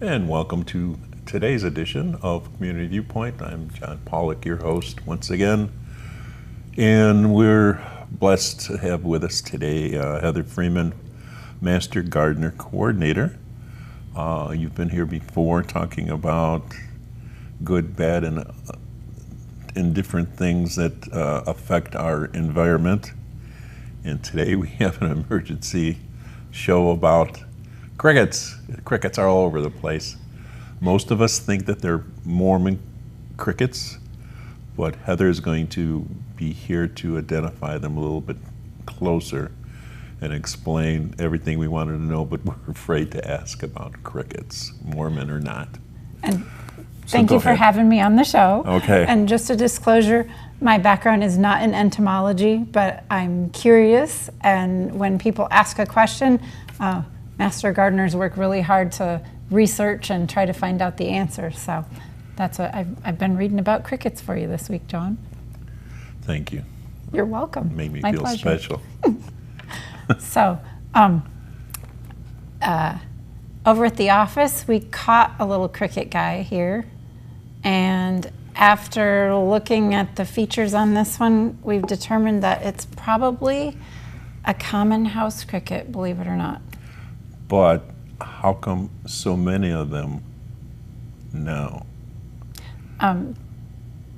And welcome to today's edition of Community Viewpoint. I'm John Pollock, your host once again. And we're blessed to have with us today Heather Freeman, Master Gardener Coordinator. You've been here before talking about good, bad, and different things that affect our environment. And today we have an emergency show about crickets. Crickets are all over the place. Most of us think that they're Mormon crickets, but Heather is going to be here to identify them a little bit closer and explain everything we wanted to know, but we're afraid to ask about crickets, Mormon or not. And thank you for having me on the show. Okay. And just a disclosure, my background is not in entomology, but I'm curious, and when people ask a question, Master gardeners work really hard to research and try to find out the answer. So that's what I've been reading about crickets for you this week, John. Thank you. You're welcome. Made me My feel pleasure. special. So over at the office, we caught a little cricket guy here. And after looking at the features on this one, we've determined that it's probably a common house cricket, believe it or not. But how come so many of them now?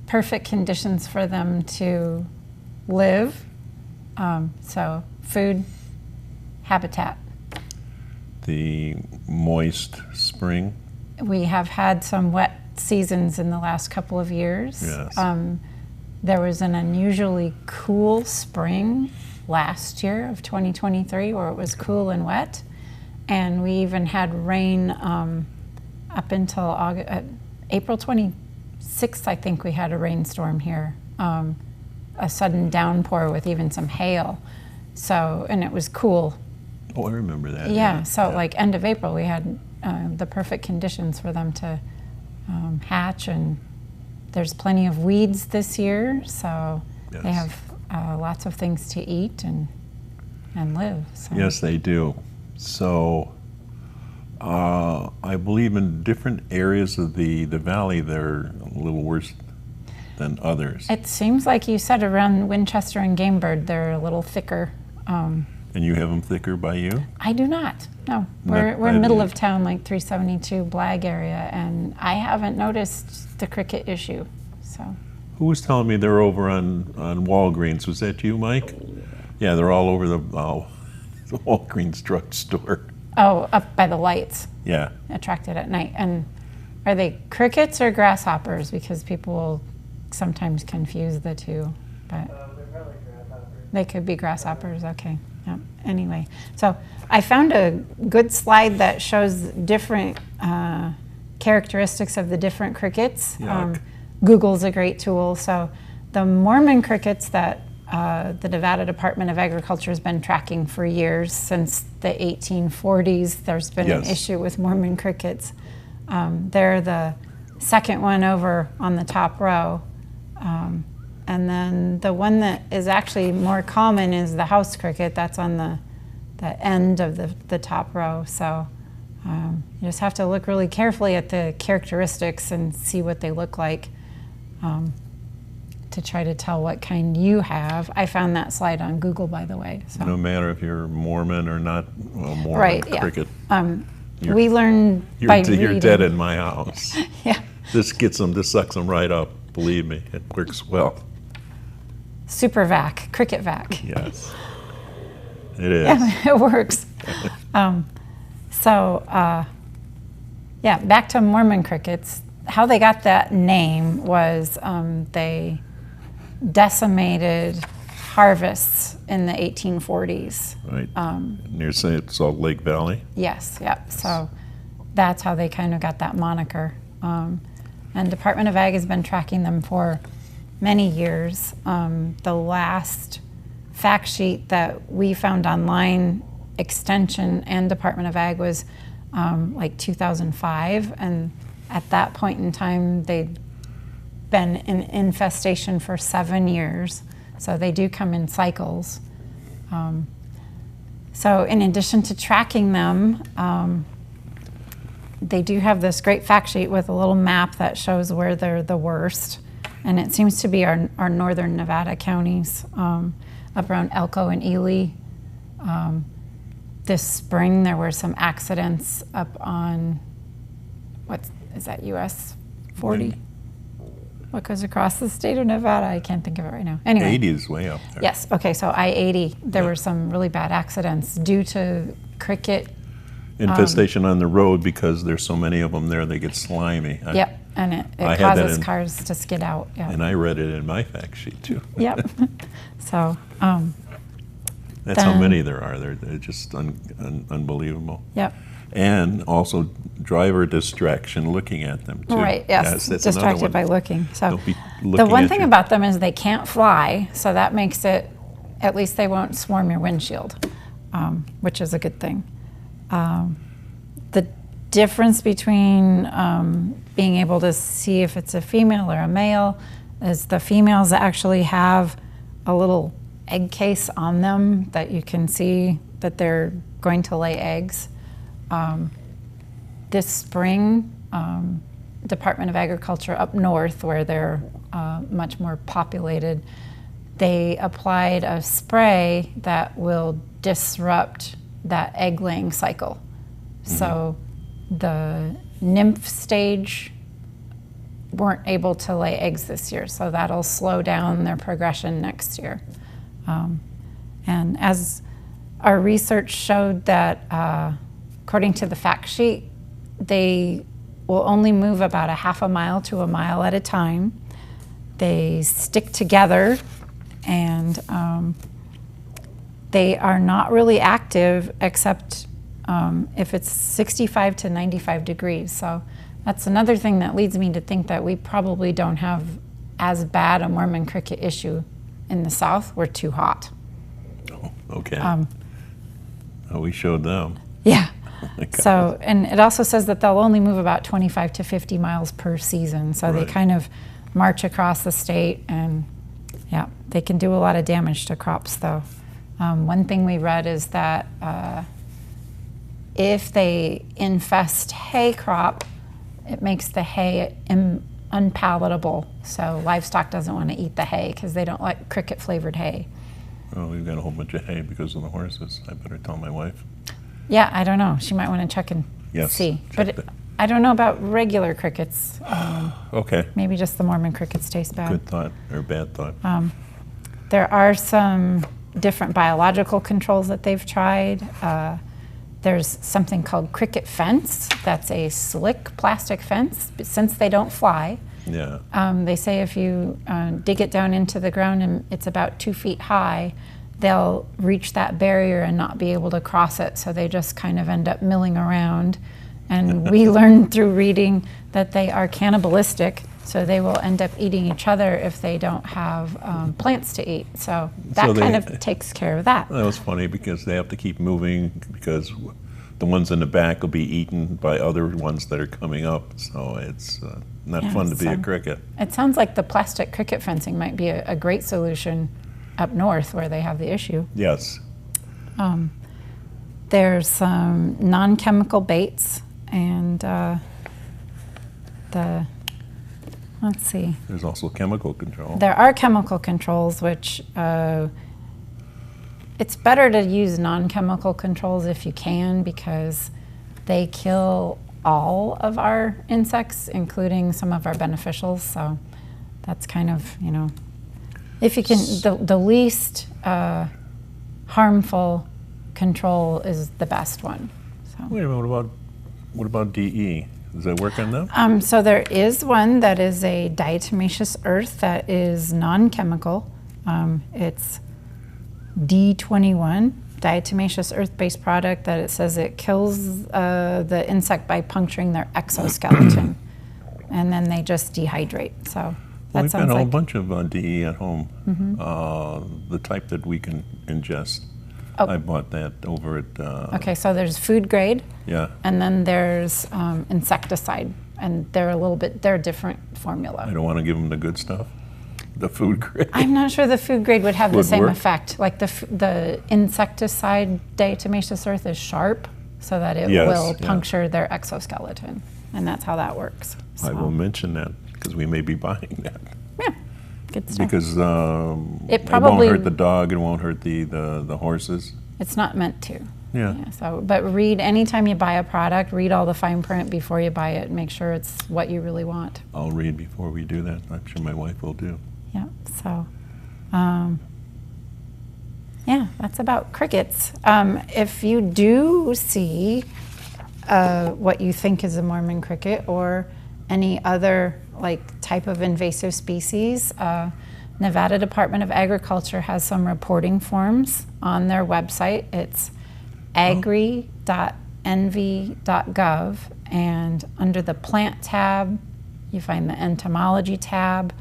Perfect conditions for them to live. So food, habitat. The moist spring? We have had some wet seasons in the last couple of years. Yes. There was an unusually cool spring last year of 2023 where it was cool and wet. And we even had rain up until April 26th, I think we had a rainstorm here. A sudden downpour with even some hail. So, and it was cool. Oh, I remember that. Yeah, so like end of April we had the perfect conditions for them to hatch, and there's plenty of weeds this year, so yes. They have lots of things to eat and live. So. Yes, they do. So I believe in different areas of the valley they're a little worse than others. It seems like you said around Winchester and Gamebird they're a little thicker. And you have them thicker by you? I do not. No, we're middle of town, like 372 Blag area, and I haven't noticed the cricket issue. So. Who was telling me they're over on Walgreens? Was that you, Mike? Yeah, they're all over the Walgreens drugstore. Oh, up by the lights. Yeah. Attracted at night. And are they crickets or grasshoppers? Because people will sometimes confuse the two. But they're probably grasshoppers. They could be grasshoppers, okay. Yeah. Anyway, so I found a good slide that shows different characteristics of the different crickets. Google's a great tool. So the Mormon crickets that the Nevada Department of Agriculture has been tracking for years, since the 1840s, there's been an issue with Mormon crickets. They're the second one over on the top row. And then the one that is actually more common is the house cricket. That's on the end of the top row. So you just have to look really carefully at the characteristics and see what they look like to try to tell what kind you have. I found that slide on Google, by the way. So. No matter if you're Mormon or not, well, Mormon right, cricket. Yeah. We learned by reading. You're dead in my house. Yeah. This sucks them right up. Believe me, it works well. Super vac, cricket vac. Yes, it is. Yeah, it works. Yeah, back to Mormon crickets. How they got that name was they decimated harvests in the 1840s. Right. Near Salt Lake Valley? Yes, yep. So that's how they kind of got that moniker. And Department of Ag has been tracking them for many years. The last fact sheet that we found online, Extension and Department of Ag, was like 2005. And at that point in time, they'd been in infestation for 7 years. So they do come in cycles. So in addition to tracking them, they do have this great fact sheet with a little map that shows where they're the worst. And it seems to be our northern Nevada counties, up around Elko and Ely. This spring there were some accidents up on, what is that, US 40? What goes across the state of Nevada? I can't think of it right now. Anyway. 80 is way up there. Yes, okay, so I-80, there were some really bad accidents due to cricket. Infestation on the road because there's so many of them there, they get slimy. Yep, and it I had that causes in- cars to skid out. Yeah. And I read it in my fact sheet too. Yep. So, That's how Then- many there are. They're just unbelievable. yep. And also driver distraction looking at them too. Right, yes, that's another distracted one. by looking. So Don't be the looking one at thing your- about them is they can't fly, so that makes it, at least they won't swarm your windshield, which is a good thing. The difference between being able to see if it's a female or a male is the females actually have a little egg case on them that you can see that they're going to lay eggs. This spring, Department of Agriculture up north, where they're much more populated, they applied a spray that will disrupt that egg laying cycle. So the nymph stage weren't able to lay eggs this year, so that'll slow down their progression next year. And as our research showed that, according to the fact sheet, they will only move about a half a mile to a mile at a time. They stick together, and they are not really active except if it's 65 to 95 degrees. So that's another thing that leads me to think that we probably don't have as bad a Mormon cricket issue in the South. We're too hot. Oh, okay. We showed them. Yeah. Oh my God. So, and it also says that they'll only move about 25 to 50 miles per season. So they Right. kind of march across the state, and yeah, they can do a lot of damage to crops though. One thing we read is that if they infest hay crop, it makes the hay unpalatable. So livestock doesn't want to eat the hay because they don't like cricket flavored hay. Oh, we've got a whole bunch of hay because of the horses. I better tell my wife. Yeah, I don't know. She might want to check and Yes, see. check But that. I don't know about regular crickets. Okay. Maybe just the Mormon crickets taste bad. Good thought or bad thought. There are some different biological controls that they've tried. There's something called cricket fence. That's a slick plastic fence, but since they don't fly. Yeah. They say if you dig it down into the ground and it's about 2 feet high, they'll reach that barrier and not be able to cross it. So they just kind of end up milling around. And we learned through reading that they are cannibalistic. So they will end up eating each other if they don't have plants to eat. So that So they- kind of takes care of that. That was funny because they have to keep moving because the ones in the back will be eaten by other ones that are coming up. So it's not Yeah, fun to be a so- cricket. It sounds like the plastic cricket fencing might be a great solution up north where they have the issue. Yes. There's some non-chemical baits, and let's see. There's also chemical control. There are chemical controls, which it's better to use non-chemical controls if you can, because they kill all of our insects, including some of our beneficials. So that's kind of, if you can, the least harmful control is the best one. So. Wait a minute, what about DE? Does that work on them? So there is one that is a diatomaceous earth that is non-chemical. It's D21, diatomaceous earth-based product that it says it kills the insect by puncturing their exoskeleton, and then they just dehydrate. So that We've got sounds a whole like bunch of DE at home, the type that we can ingest. Oh. I bought that over at, okay. So there's food grade, yeah, and then there's insecticide, and they're a different formula. I don't want to give them the good stuff, the food grade. I'm not sure the food grade would have the Would same work? effect. Like the insecticide diatomaceous earth is sharp, so that it Yes, will yeah. puncture their exoskeleton. And that's how that works. I So, will mention that because we may be buying that. yeah, good stuff. Because It it probably- won't hurt the dog, it won't hurt the horses. It's not meant to. Yeah. So, but read, anytime you buy a product, read all the fine print before you buy it and make sure it's what you really want. I'll read before we do that. I'm sure my wife will do. Yeah, so, yeah, that's about crickets. If you do see what you think is a Mormon cricket or any other like type of invasive species, Nevada Department of Agriculture has some reporting forms on their website. It's agri.nv.gov, and under the plant tab, you find the entomology tab,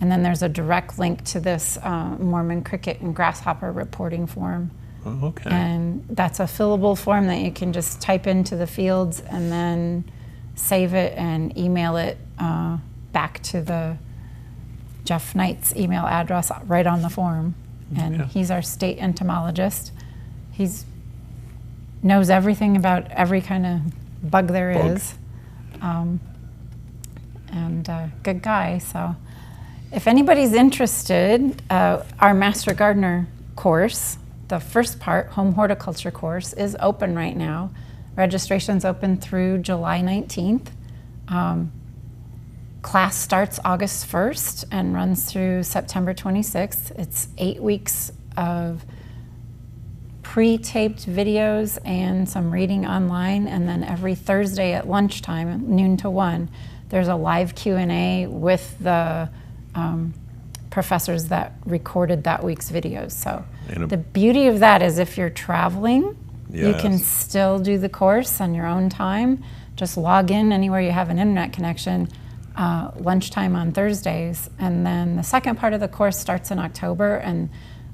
and then there's a direct link to this Mormon cricket and grasshopper reporting form. Oh, okay. And that's a fillable form that you can just type into the fields and then save it and email it back to the Jeff Knight's email address right on the form. And Yeah. he's our state entomologist. He's knows everything about every kind of bug there is. And good guy. So if anybody's interested, our Master Gardener course, the first part, home horticulture course, is open right now. Registration's open through July 19th. Class starts August 1st and runs through September 26th. It's 8 weeks of pre-taped videos and some reading online, and then every Thursday at lunchtime, noon to 1, there's a live Q&A with the professors that recorded that week's videos. So the beauty of that is if you're traveling, you can Yes. still do the course on your own time. Just log in anywhere you have an internet connection, lunchtime on Thursdays. And then the second part of the course starts in October, and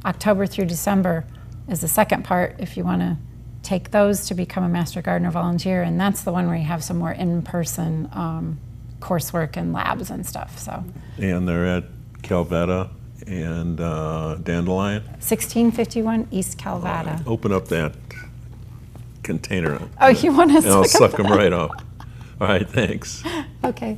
October through December is the second part if you want to take those to become a Master Gardener volunteer. And that's the one where you have some more in-person coursework and labs and stuff. So And they're at Calvetta and Dandelion. 1651 East Calvada. Open up that container Oh, you want to and I'll suck them right up. All right, thanks. Okay.